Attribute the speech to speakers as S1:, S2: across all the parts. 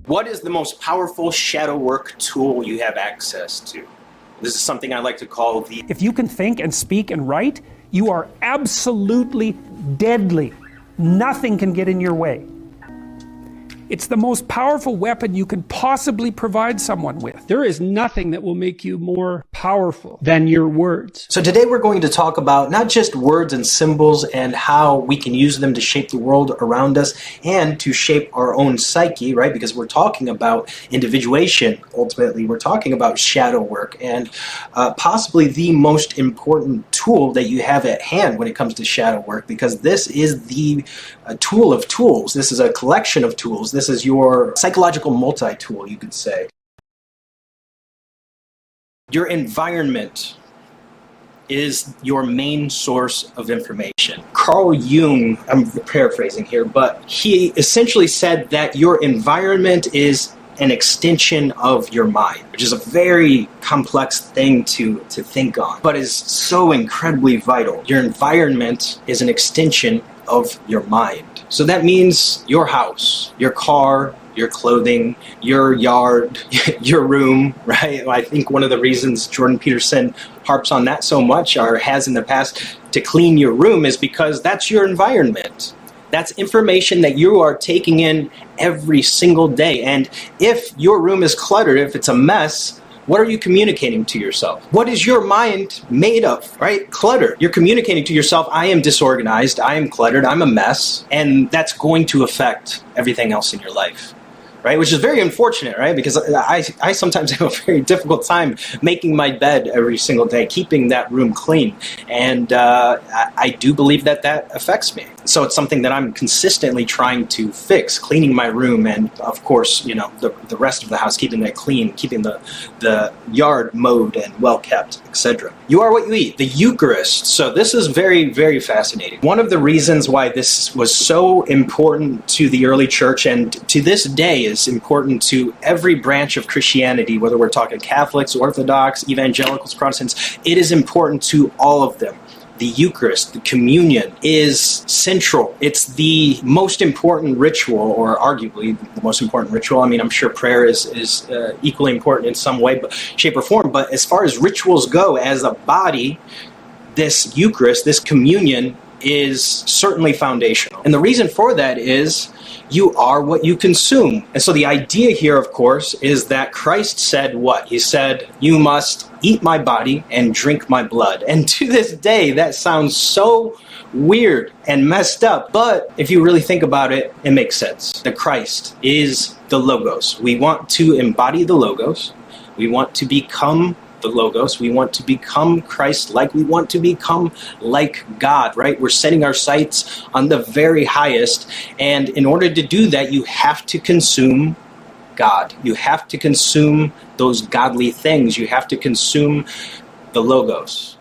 S1: What is the most powerful shadow work tool you have access to? This is something I like to call the...
S2: If you can think and speak and write, you are absolutely deadly. Nothing can get in your way. It's the most powerful weapon you can possibly provide someone with. There is nothing that will make you more powerful than your words.
S3: So today we're going to talk about not just words and symbols and how we can use them to shape the world around us and to shape our own psyche, right? Because we're talking about individuation. Ultimately, we're talking about shadow work and possibly the most important tool that you have at hand when it comes to shadow work, because this is the tool of tools. This is a collection of tools. This is your psychological multi-tool, you could say.
S1: Your environment is your main source of information.
S3: Carl Jung, I'm paraphrasing here, but he essentially said that your environment is an extension of your mind, which is a very complex thing to think on, but is so incredibly vital. Your environment is an extension of your mind. So that means your house, your car, your clothing, your yard, your room, right? I think one of the reasons Jordan Peterson harps on that so much, or has in the past, to clean your room, is because that's your environment. That's information that you are taking in every single day. And if your room is cluttered, if it's a mess, what are you communicating to yourself? What is your mind made of, right? Clutter. You're communicating to yourself, I am disorganized, I am cluttered, I'm a mess, and that's going to affect everything else in your life, right? Which is very unfortunate, right? Because I sometimes have a very difficult time making my bed every single day, keeping that room clean. And I do believe that that affects me. So it's something that I'm consistently trying to fix, cleaning my room and, of course, you know, the rest of the house, keeping it clean, keeping the yard mowed and well kept, etc. You are what you eat. The Eucharist. So this is very, very fascinating. One of the reasons why this was so important to the early church and to this day is important to every branch of Christianity, whether we're talking Catholics, Orthodox, Evangelicals, Protestants, it is important to all of them. The Eucharist, the communion, is central. It's the most important ritual, or arguably the most important ritual. I mean, I'm sure prayer is equally important in some way, shape, or form. But as far as rituals go, as a body, this Eucharist, this communion, is certainly foundational. And the reason for that is you are what you consume. And so the idea here, of course, is that Christ said what? He said, you must eat my body and drink my blood. And to this day, that sounds so weird and messed up. But if you really think about it, it makes sense. That Christ is the Logos. We want to embody the Logos. We want to become the Logos. We want to become Christ-like. We want to become like God, right? We're setting our sights on the very highest. And in order to do that, you have to consume God. You have to consume those godly things. You have to consume the Logos.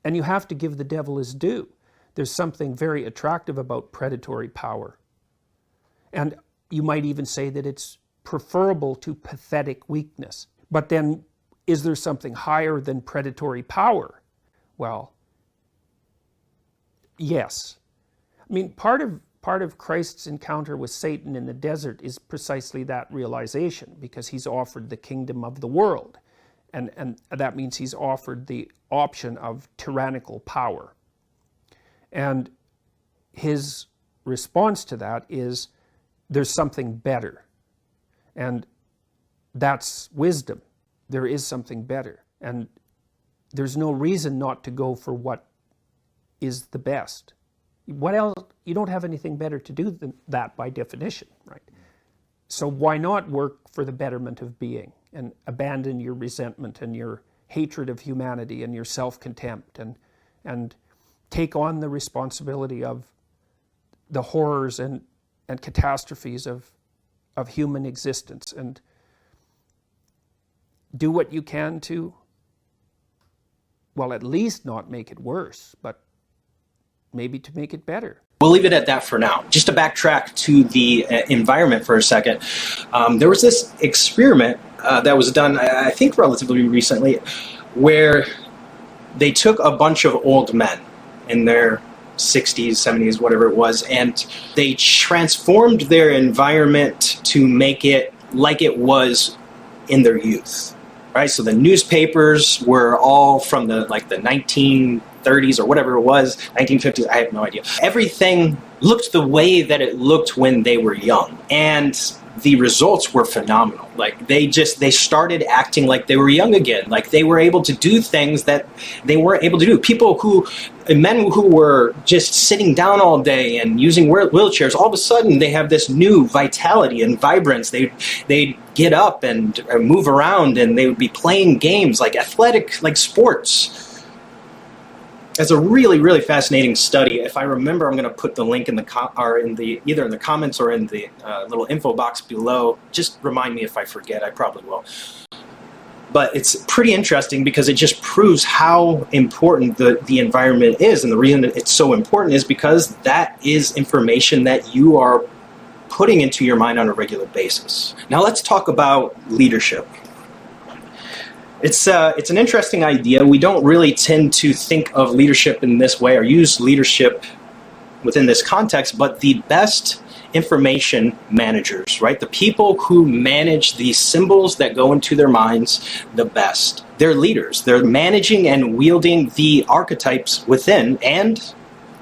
S2: And you have to give the devil his due. There's something very attractive about predatory power. And you might even say that it's preferable to pathetic weakness. But then, is there something higher than predatory power? Well, yes. I mean, part of Christ's encounter with Satan in the desert is precisely that realization, because he's offered the kingdom of the world. And that means he's offered the option of tyrannical power. And his response to that is, there's something better. And that's wisdom. There is something better. And there's no reason not to go for what is the best. What else? You don't have anything better to do than that by definition, right? So why not work for the betterment of being and abandon your resentment and your hatred of humanity and your self-contempt and take on the responsibility of the horrors and catastrophes of human existence, and do what you can to, well, at least not make it worse, but maybe to make it better.
S3: We'll leave it at that for now. Just to backtrack to the environment for a second, there was this experiment that was done, I think relatively recently, where they took a bunch of old men in their 60s, 70s, whatever it was, and they transformed their environment to make it like it was in their youth, right? So the newspapers were all from the 1930s or whatever it was, 1950s, I have no idea. Everything looked the way that it looked when they were young. And the results were phenomenal. Like they started acting like they were young again. Like they were able to do things that they weren't able to do. Men who were just sitting down all day and using wheelchairs, all of a sudden they have this new vitality and vibrance. They'd get up and move around, and they would be playing games like athletic, like sports. It's a really, really fascinating study. If I remember, I'm going to put the link either in the comments or in the little info box below. Just remind me if I forget. I probably will. But it's pretty interesting because it just proves how important the environment is. And the reason it's so important is because that is information that you are putting into your mind on a regular basis. Now let's talk about leadership. It's an interesting idea. We don't really tend to think of leadership in this way or use leadership within this context, but the best information managers, right? The people who manage the symbols that go into their minds the best. They're leaders. They're managing and wielding the archetypes within and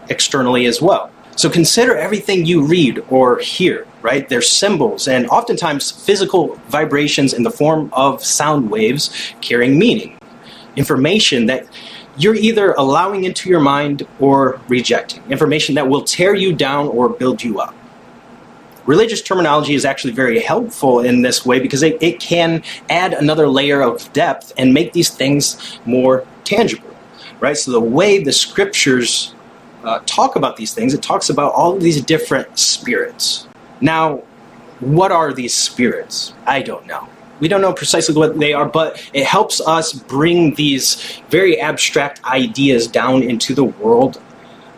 S3: externally as well. So consider everything you read or hear, right? They're symbols and oftentimes physical vibrations in the form of sound waves carrying meaning. Information that you're either allowing into your mind or rejecting. Information that will tear you down or build you up. Religious terminology is actually very helpful in this way because it can add another layer of depth and make these things more tangible, right? So the way the scriptures talk about these things, it talks about all of these different spirits. Now, what are these spirits? I don't know. We don't know precisely what they are, but it helps us bring these very abstract ideas down into the world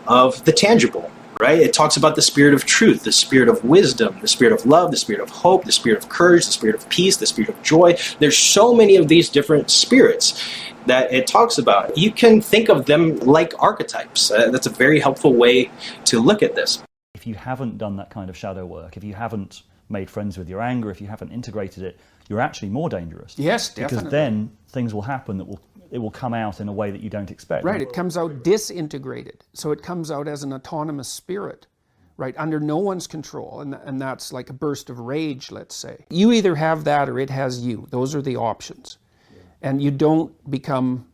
S3: of the tangible, right? It talks about the spirit of truth, the spirit of wisdom, the spirit of love, the spirit of hope, the spirit of courage, the spirit of peace, the spirit of joy. There's so many of these different spirits that it talks about. You can think of them like archetypes. That's a very helpful way to look at this.
S4: If you haven't done that kind of shadow work, if you haven't made friends with your anger, if you haven't integrated it, you're actually more dangerous.
S2: Yes, definitely.
S4: Because then things will happen it will come out in a way that you don't expect.
S2: Right, it comes out disintegrated. So it comes out as an autonomous spirit, right, under no one's control. And that's like a burst of rage, let's say. You either have that or it has you. Those are the options. And you don't become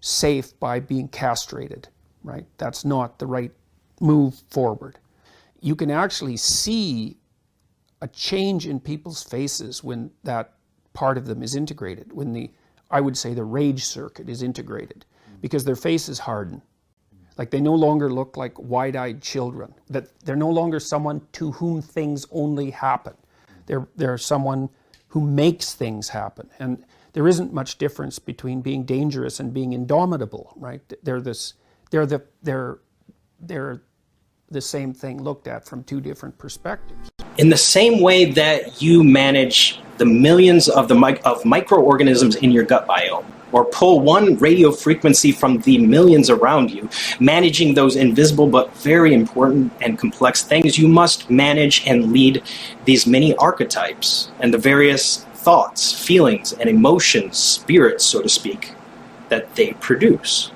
S2: safe by being castrated, right? That's not the right move forward. You can actually see a change in people's faces when that part of them is integrated, when I would say the rage circuit is integrated, because their faces harden. Like they no longer look like wide-eyed children, that they're no longer someone to whom things only happen. They're someone who makes things happen. And there isn't much difference between being dangerous and being indomitable, right? They're the same thing looked at from two different perspectives.
S3: In the same way that you manage the millions of microorganisms in your gut biome, or pull one radio frequency from the millions around you, managing those invisible but very important and complex things, you must manage and lead these many archetypes and the various thoughts, feelings, and emotions, spirits, so to speak, that they produce.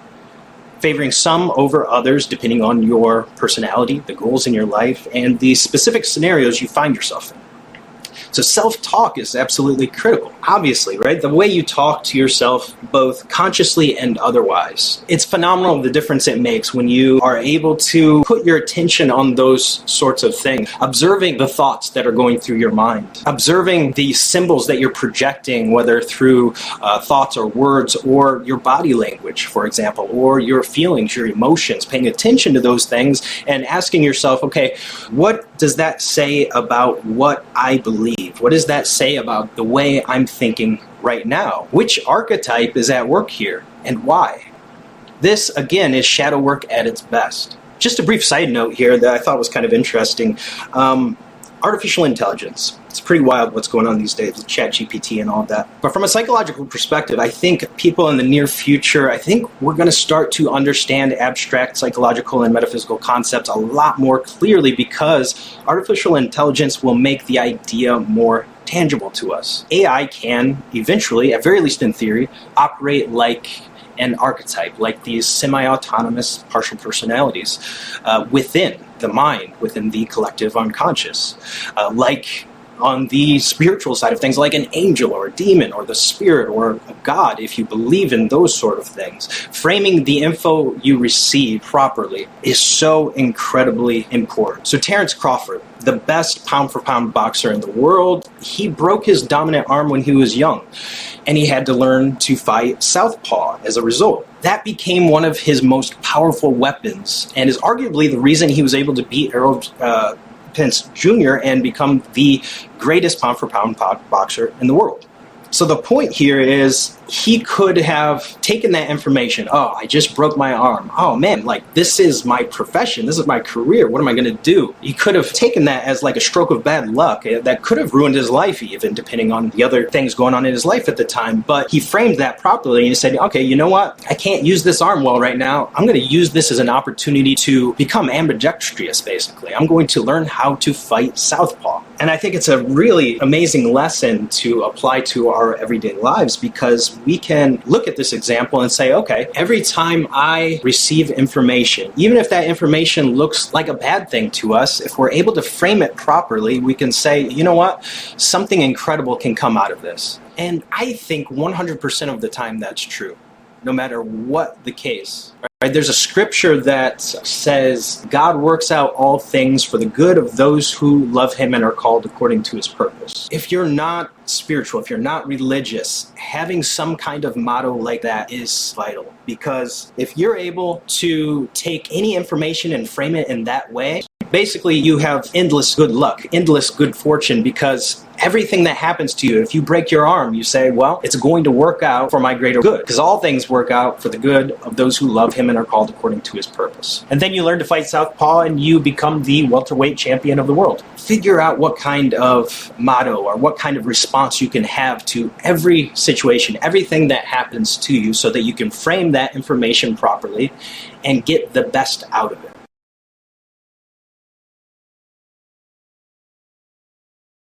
S3: Favoring some over others depending on your personality, the goals in your life, and the specific scenarios you find yourself in. So self-talk is absolutely critical, obviously, right? The way you talk to yourself, both consciously and otherwise. It's phenomenal the difference it makes when you are able to put your attention on those sorts of things, observing the thoughts that are going through your mind, observing the symbols that you're projecting, whether through thoughts or words or your body language, for example, or your feelings, your emotions, paying attention to those things and asking yourself, okay, what does that say about what I believe? What does that say about the way I'm thinking right now? Which archetype is at work here and why? This, again, is shadow work at its best. Just a brief side note here that I thought was kind of interesting. artificial intelligence. It's pretty wild what's going on these days with ChatGPT and all of that. But from a psychological perspective, I think people in the near future, I think we're going to start to understand abstract psychological and metaphysical concepts a lot more clearly, because artificial intelligence will make the idea more tangible to us. AI can eventually, at very least in theory, operate like an archetype, like these semi-autonomous partial personalities within the mind, within the collective unconscious, like on the spiritual side of things, like an angel or a demon or the spirit or a god, if you believe in those sort of things. Framing the info you receive properly is so incredibly important. So Terence Crawford, the best pound-for-pound boxer in the world, he broke his dominant arm when he was young, and he had to learn to fight southpaw as a result. That became one of his most powerful weapons, and is arguably the reason he was able to beat Errol Spence Jr. and become the greatest pound-for-pound boxer in the world. So the point here is he could have taken that information. Oh, I just broke my arm. Oh man, like this is my profession. This is my career. What am I going to do? He could have taken that as like a stroke of bad luck that could have ruined his life, even depending on the other things going on in his life at the time. But he framed that properly and he said, okay, you know what? I can't use this arm well right now. I'm going to use this as an opportunity to become ambidextrous, basically. I'm going to learn how to fight southpaw. And I think it's a really amazing lesson to apply to our everyday lives, because we can look at this example and say, okay, every time I receive information, even if that information looks like a bad thing to us, if we're able to frame it properly, we can say, you know what, something incredible can come out of this. And I think 100% of the time that's true, no matter what the case. Right? There's a scripture that says God works out all things for the good of those who love him and are called according to his purpose. If you're not spiritual, if you're not religious, having some kind of motto like that is vital, because if you're able to take any information and frame it in that way, basically you have endless good luck, endless good fortune, because everything that happens to you, if you break your arm, you say, well, it's going to work out for my greater good, because all things work out for the good of those who love him and are called according to his purpose. And then you learn to fight southpaw and you become the welterweight champion of the world. Figure out what kind of motto or what kind of response you can have to every situation, everything that happens to you, so that you can frame that information properly and get the best out of it.